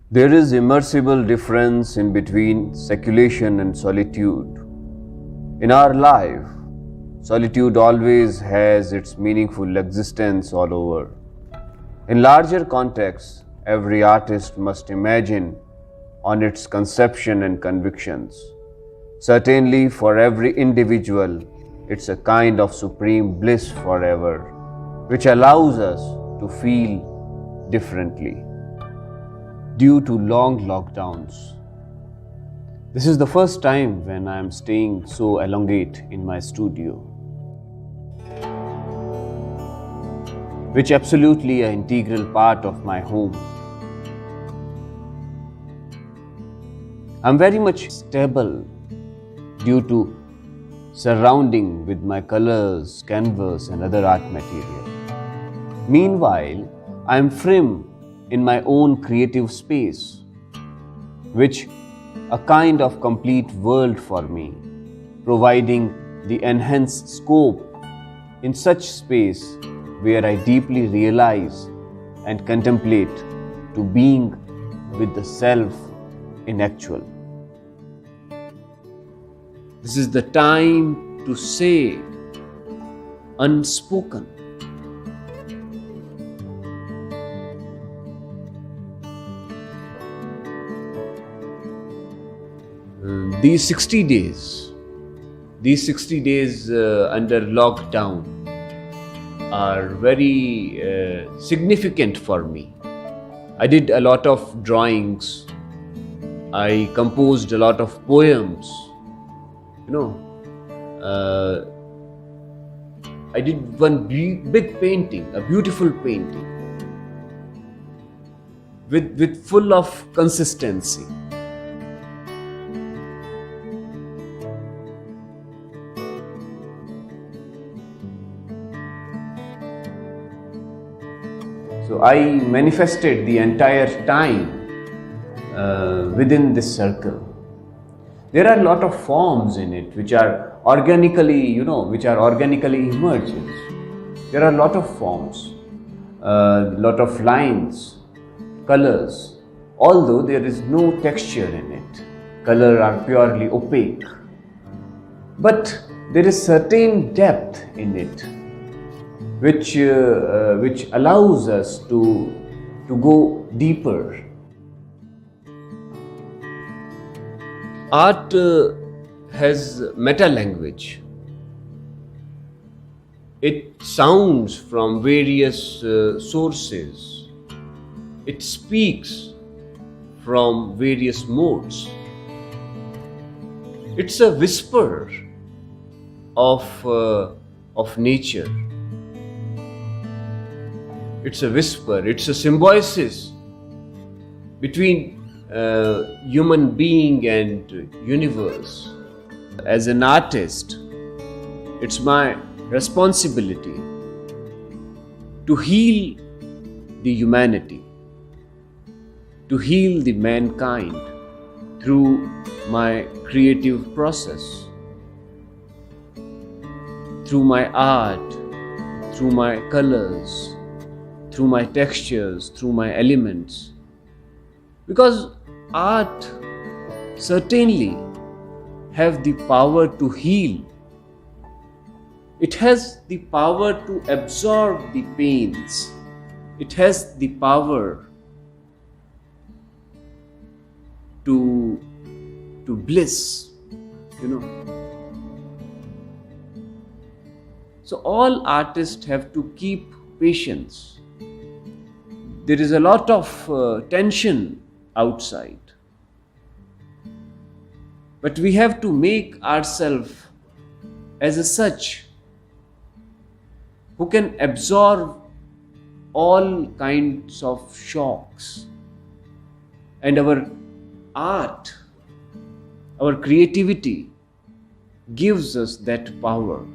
There is immersible difference in between speculation and solitude. In our life, solitude always has its meaningful existence all over. In larger contexts, every artist must imagine on its conception and convictions. Certainly, for every individual, it's a kind of supreme bliss forever, which allows us to feel differently. Due to long lockdowns, this is the first time when I am staying so elongate in my studio, which absolutely an integral part of my home. I'm very much stable due to surrounding with my colors, canvas and other art material. Meanwhile, I am free in my own creative space, which a kind of complete world for me, providing the enhanced scope in such space where I deeply realize and contemplate to being with the self in actual. This is the time to say unspoken. These 60 days under lockdown are very significant for me. I did a lot of drawings. I composed a lot of poems. I did one big painting, a beautiful painting with full of consistency. So I manifested the entire time within this circle. There are a lot of forms in it which are organically emergent. There are a lot of forms, a lot of lines, colors, although there is no texture in it. Colors are purely opaque. But there is certain depth in it which allows us to go deeper. Art has meta language. It sounds from various sources. It speaks from various modes. It's a whisper of nature. It's a whisper, it's a symbiosis between human being and universe. As an artist, it's my responsibility to heal the humanity, to heal the mankind through my creative process, through my art, through my colors, through my textures, through my elements. Because art certainly have the power to heal. It has the power to absorb the pains. It has the power to bliss, So all artists have to keep patience. There is a lot of tension outside. But we have to make ourselves as a such who can absorb all kinds of shocks. And our art, our creativity gives us that power.